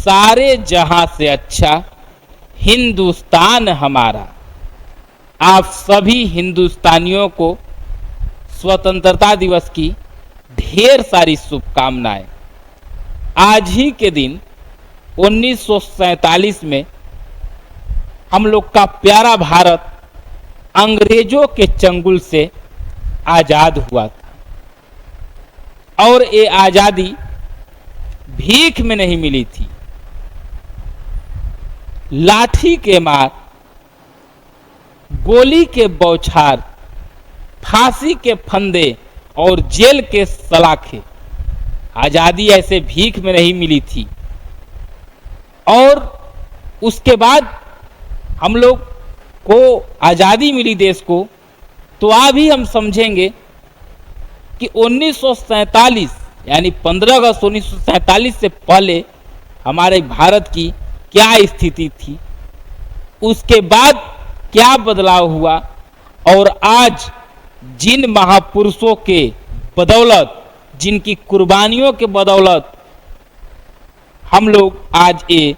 सारे जहां से अच्छा हिंदुस्तान हमारा। आप सभी हिंदुस्तानियों को स्वतंत्रता दिवस की ढेर सारी शुभकामनाएं। आज ही के दिन 1947 में हम लोग का प्यारा भारत अंग्रेजों के चंगुल से आजाद हुआ था और ये आजादी भीख में नहीं मिली थी, लाठी के मार, गोली के बौछार, फांसी के फंदे और जेल के सलाखे। आजादी ऐसे भीख में नहीं मिली थी। और उसके बाद हम लोग को आजादी मिली देश को, तो अभी हम समझेंगे कि 1947 यानी 15 अगस्त 1947 से पहले हमारे भारत की क्या स्थिति थी, उसके बाद क्या बदलाव हुआ, और आज जिन महापुरुषों के बदौलत, जिनकी कुर्बानियों के बदौलत हम लोग आज ये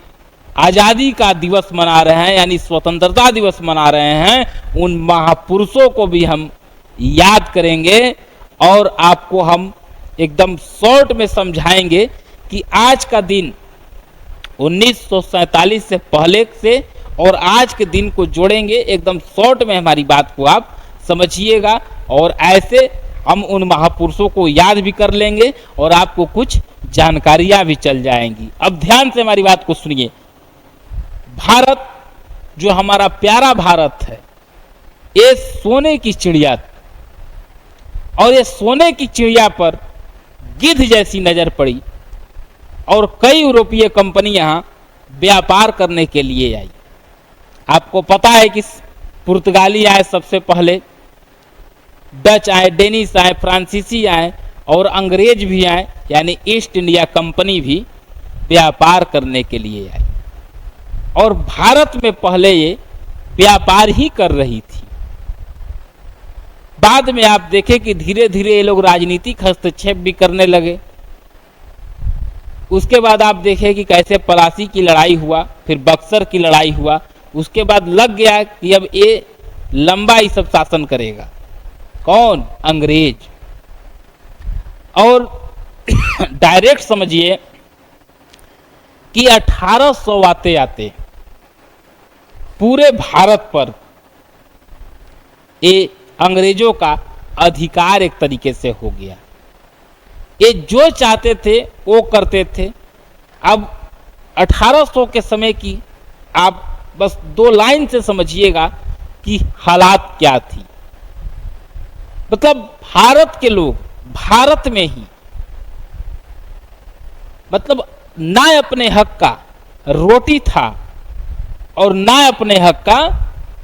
आजादी का दिवस मना रहे हैं, यानी स्वतंत्रता दिवस मना रहे हैं, उन महापुरुषों को भी हम याद करेंगे और आपको हम एकदम शॉर्ट में समझाएंगे कि आज का दिन 1947 से पहले से और आज के दिन को जोड़ेंगे। एकदम शॉर्ट में हमारी बात को आप समझिएगा और ऐसे हम उन महापुरुषों को याद भी कर लेंगे और आपको कुछ जानकारियां भी चल जाएंगी। अब ध्यान से हमारी बात को सुनिए। भारत जो हमारा प्यारा भारत है, ये सोने की चिड़िया और ये सोने की चिड़िया पर गिद्ध जैसी नजर पड़ी और कई यूरोपीय कंपनी यहां व्यापार करने के लिए आई। आपको पता है कि पुर्तगाली आए सबसे पहले, डच आए, डेनिश आए, फ्रांसीसी आए और अंग्रेज भी आए, यानी ईस्ट इंडिया कंपनी भी व्यापार करने के लिए आई और भारत में पहले ये व्यापार ही कर रही थी। बाद में आप देखें कि धीरे धीरे ये लोग राजनीतिक हस्तक्षेप भी करने लगे। उसके बाद आप देखें कि कैसे पलासी की लड़ाई हुआ, फिर बक्सर की लड़ाई हुआ। उसके बाद लग गया कि अब ये लंबा ही सब शासन करेगा। कौन? अंग्रेज। और डायरेक्ट समझिए कि 1800 आते आते पूरे भारत पर ये अंग्रेजों का अधिकार एक तरीके से हो गया। ये जो चाहते थे वो करते थे। अब 1800 के समय की आप बस 2 लाइन से समझिएगा कि हालात क्या थी। मतलब भारत के लोग भारत में ही, मतलब ना अपने हक का रोटी था और ना अपने हक का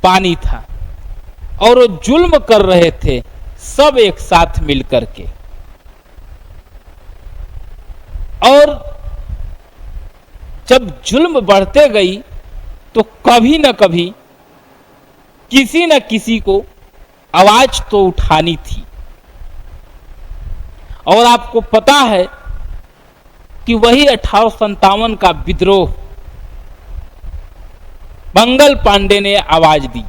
पानी था, और वो जुल्म कर रहे थे सब एक साथ मिलकर के। और जब जुल्म बढ़ते गई तो कभी न कभी किसी न किसी को आवाज तो उठानी थी। और आपको पता है कि वही 1857 का विद्रोह मंगल पांडे ने आवाज दी।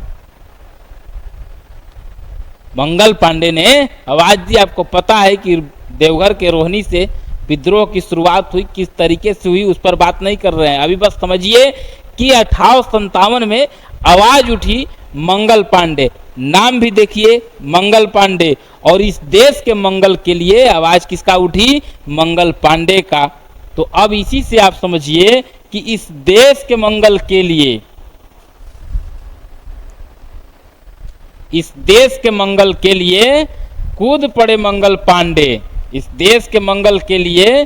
मंगल पांडे ने आवाज दी। आपको पता है कि देवघर के रोहिणी से विद्रोह की शुरुआत हुई, किस तरीके से हुई उस पर बात नहीं कर रहे हैं अभी। बस समझिए कि 1857 में आवाज उठी मंगल पांडे, नाम भी देखिए मंगल पांडे, और इस देश के मंगल के लिए आवाज किसका उठी? मंगल पांडे का। तो अब इसी से आप समझिए कि इस देश के मंगल के लिए, इस देश के मंगल के लिए कूद पड़े मंगल पांडे। इस देश के मंगल के लिए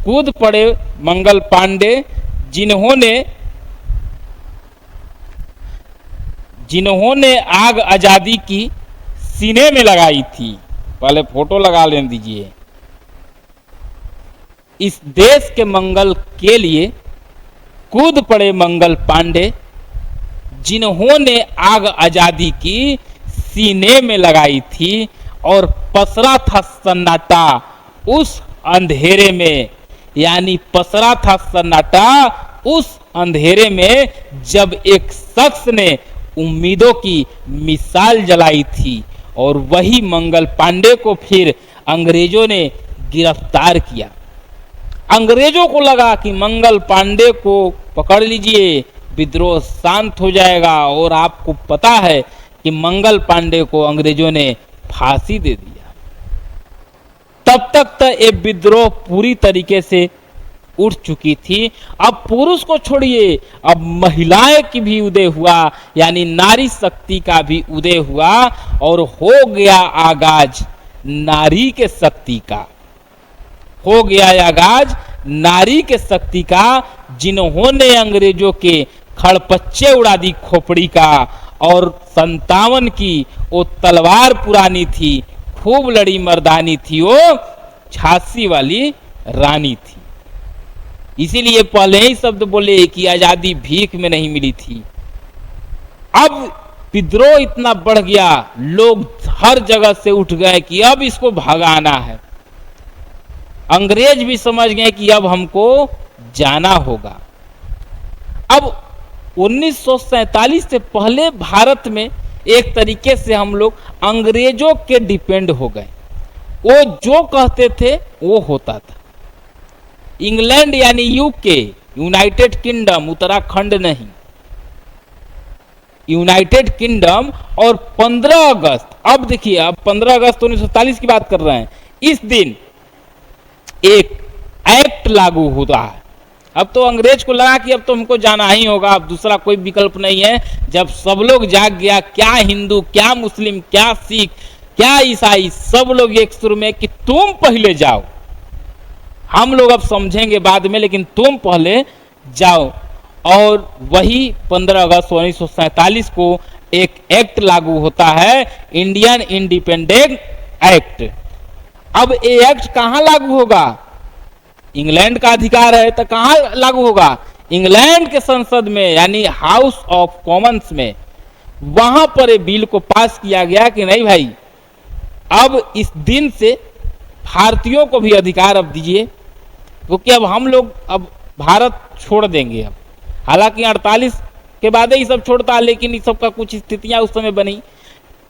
कूद पड़े मंगल पांडे, जिन्होंने आग आजादी की सीने में लगाई थी। पहले फोटो लगा लेने दीजिए। इस देश के मंगल के लिए कूद पड़े मंगल पांडे, जिन्होंने आग आजादी की सीने में लगाई थी और पसरा था सन्नाटा उस अंधेरे में यानी पसरा था सन्नाटा उस अंधेरे में, जब एक शख्स ने उम्मीदों की मिसाल जलाई थी और वही मंगल पांडे को फिर अंग्रेजों ने गिरफ्तार किया। अंग्रेजों को लगा कि मंगल पांडे को पकड़ लीजिए, विद्रोह शांत हो जाएगा, और आपको पता है कि मंगल पांडे को अंग्रेजों ने फांसी दे दिया। तब तक तो ये विद्रोह पूरी तरीके से उठ चुकी थी। अब पुरुष को छोड़िए, अब महिलाएं की भी उदय हुआ, यानी नारी शक्ति का भी उदय हुआ, और हो गया आगाज नारी के शक्ति का, हो गया आगाज नारी के शक्ति का, जिन्होंने अंग्रेजों के खड़पच्चे उड़ा दी खोपड़ी का, और 57 की वो तलवार पुरानी थी, खूब लड़ी मर्दानी थी, वो झांसी वाली रानी थी। इसीलिए पहले ही शब्द बोले कि आजादी भीख में नहीं मिली थी। अब विद्रोह इतना बढ़ गया, लोग हर जगह से उठ गए कि अब इसको भगाना है। अंग्रेज भी समझ गए कि अब हमको जाना होगा। अब 1947 से पहले भारत में एक तरीके से हम लोग अंग्रेजों के डिपेंड हो गए। वो जो कहते थे वो होता था। इंग्लैंड यानी यूके, यूनाइटेड किंगडम, उत्तराखंड नहीं, यूनाइटेड किंगडम। और 15 अगस्त, अब देखिए, अब 15 अगस्त 1947 की बात कर रहे हैं, इस दिन एक एक्ट लागू होता है। अब तो अंग्रेज को लगा कि अब तो हमको जाना ही होगा, अब दूसरा कोई विकल्प नहीं है। जब सब लोग जाग गया, क्या हिंदू, क्या मुस्लिम, क्या सिख, क्या ईसाई, सब लोग एक सुर में कि तुम पहले जाओ, हम लोग अब समझेंगे बाद में, लेकिन तुम पहले जाओ। और वही 15 अगस्त 1947 को एक एक्ट लागू होता है, इंडियन इंडिपेंडेंट एक्ट। अब ये एक्ट कहां लागू होगा? इंग्लैंड का अधिकार है तो कहां लागू होगा? इंग्लैंड के संसद में, यानी हाउस ऑफ कॉमन्स में। वहां पर ये बिल को पास किया गया कि नहीं भाई, अब इस दिन से भारतीयों को भी अधिकार अब दीजिए, क्योंकि अब हम लोग अब भारत छोड़ देंगे। अब हालांकि 48 के बाद ही सब छोड़ता, लेकिन इस सब का कुछ स्थितियां उस समय बनी,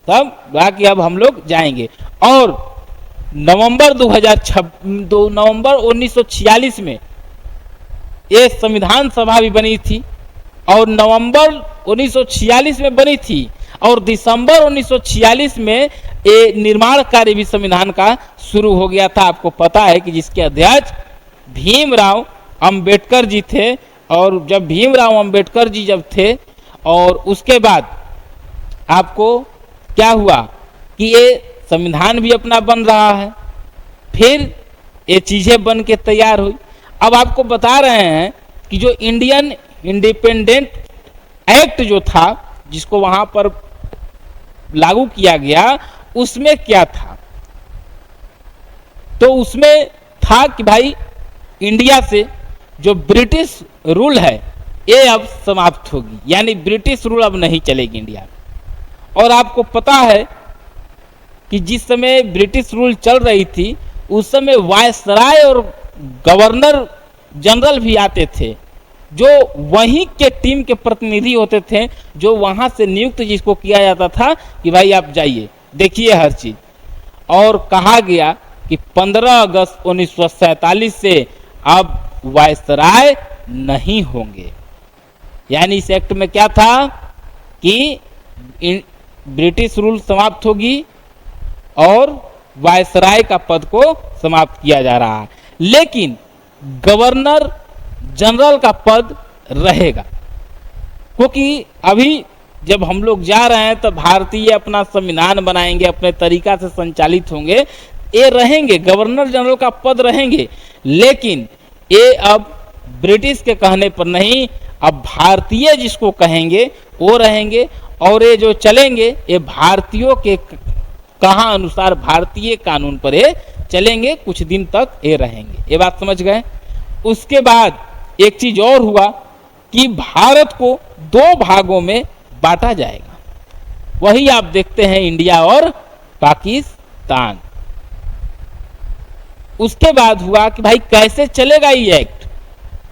तब बाकी अब हम लोग जाएंगे। और नवंबर 1946 में ये संविधान सभा भी बनी थी, और नवंबर 1946 में बनी थी, और दिसंबर 1946 में ये निर्माण कार्य भी संविधान का शुरू हो गया था। आपको पता है कि जिसके अध्यक्ष भीमराव अंबेडकर जी थे, और जब भीमराव अंबेडकर जी जब थे, और उसके बाद आपको क्या हुआ कि ये संविधान भी अपना बन रहा है, फिर ये चीजें बन के तैयार हुई। अब आपको बता रहे हैं कि जो इंडियन इंडिपेंडेंट एक्ट जो था, जिसको वहां पर लागू किया गया, उसमें क्या था? तो उसमें था कि भाई इंडिया से जो ब्रिटिश रूल है ये अब समाप्त होगी, यानी ब्रिटिश रूल अब नहीं चलेगी इंडिया में। और आपको पता है कि जिस समय ब्रिटिश रूल चल रही थी, उस समय वायसराय और गवर्नर जनरल भी आते थे, जो वहीं के टीम के प्रतिनिधि होते थे, जो वहां से नियुक्त जिसको किया जाता था कि भाई आप जाइए, देखिए हर चीज। और कहा गया कि 15 अगस्त 1947 से अब वायसराय नहीं होंगे। यानी इस एक्ट में क्या था कि ब्रिटिश रूल समाप्त होगी और वायसराय का पद को समाप्त किया जा रहा है, लेकिन गवर्नर जनरल का पद रहेगा। क्योंकि अभी जब हम लोग जा रहे हैं तो भारतीय अपना संविधान बनाएंगे, अपने तरीका से संचालित होंगे, ये रहेंगे, गवर्नर जनरल का पद रहेंगे, लेकिन ये अब ब्रिटिश के कहने पर नहीं, अब भारतीय जिसको कहेंगे वो रहेंगे। और ये जो चलेंगे ये भारतीयों के कहा अनुसार, भारतीय कानून पर ये चलेंगे, कुछ दिन तक ये रहेंगे। ये बात समझ गए? उसके बाद एक चीज और हुआ कि भारत को 2 भागों में बांटा जाएगा। वही आप देखते हैं, इंडिया और पाकिस्तान। उसके बाद हुआ कि भाई कैसे चलेगा ये एक्ट।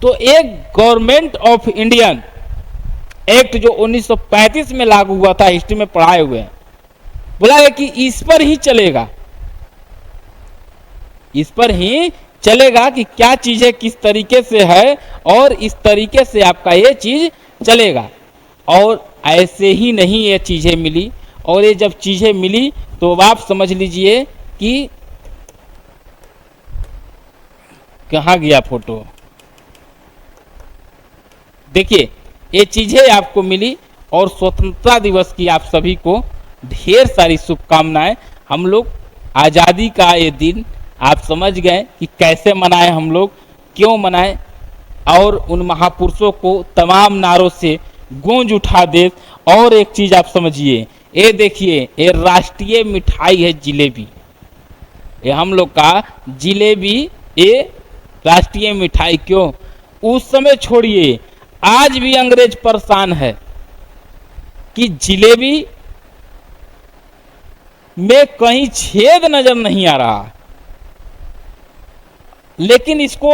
तो एक गवर्नमेंट ऑफ इंडियन एक्ट जो 1935 में लागू हुआ था, हिस्ट्री में पढ़ाए हुए हैं, बोला है कि इस पर ही चलेगा, इस पर ही चलेगा कि क्या चीजें किस तरीके से है और इस तरीके से आपका ये चीज चलेगा। और ऐसे ही नहीं ये चीजें मिली, और ये जब चीजें मिली तो आप समझ लीजिए कि कहाँ गया फोटो, देखिए ये चीजें आपको मिली। और स्वतंत्रता दिवस की आप सभी को ढेर सारी शुभकामनाएं। हम लोग आज़ादी का ये दिन आप समझ गए कि कैसे मनाएं, हम लोग क्यों मनाएं, और उन महापुरुषों को तमाम नारों से गूंज उठा दे। और एक चीज आप समझिए, ये देखिए ये राष्ट्रीय मिठाई है जिलेबी, ये हम लोग का जिलेबी, ये राष्ट्रीय मिठाई। क्यों? उस समय छोड़िए, आज भी अंग्रेज परेशान है कि जिलेबी में कहीं छेद नजर नहीं आ रहा, लेकिन इसको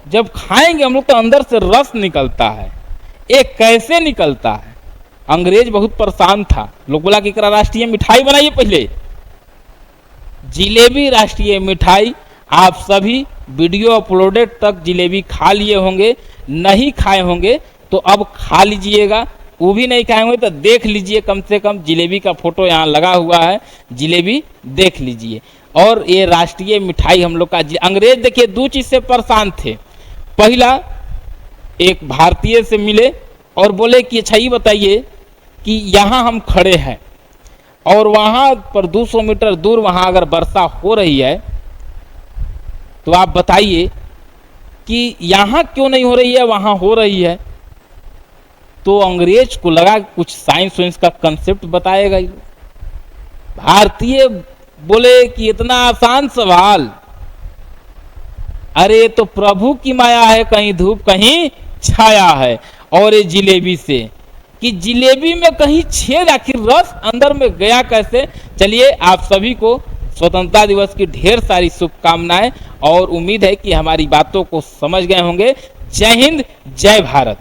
जब खाएंगे हम लोग तो अंदर से रस निकलता है। ये कैसे निकलता है? अंग्रेज बहुत परेशान था, लोग बोला कि राष्ट्रीय मिठाई बनाइए पहले। जिलेबी राष्ट्रीय मिठाई, आप सभी वीडियो अपलोडेड तक जिलेबी खा लिए होंगे, नहीं खाए होंगे तो अब खा लीजिएगा। वो भी नहीं खाए होंगे तो देख लीजिए, कम से कम जिलेबी का फोटो यहाँ लगा हुआ है, जिलेबी देख लीजिए। और ये राष्ट्रीय मिठाई हम लोग का। अंग्रेज देखिए दो चीज से परेशान थे। पहला, एक भारतीय से मिले और बोले कि अच्छा ये बताइए कि यहाँ हम खड़े हैं और वहाँ पर 200 मीटर दूर वहाँ अगर वर्षा हो रही है तो आप बताइए कि यहाँ क्यों नहीं हो रही है, वहाँ हो रही है। तो अंग्रेज को लगा कुछ साइंस वाइंस का कंसेप्ट बताएगा। भारतीय बोले कि इतना आसान सवाल, अरे तो प्रभु की माया है, कहीं धूप कहीं छाया है। और ये जिलेबी से कि जिलेबी में कहीं छेद, आखिर रस अंदर में गया कैसे। चलिए आप सभी को स्वतंत्रता दिवस की ढेर सारी शुभकामनाएं, और उम्मीद है कि हमारी बातों को समझ गए होंगे। जय हिंद, जय भारत।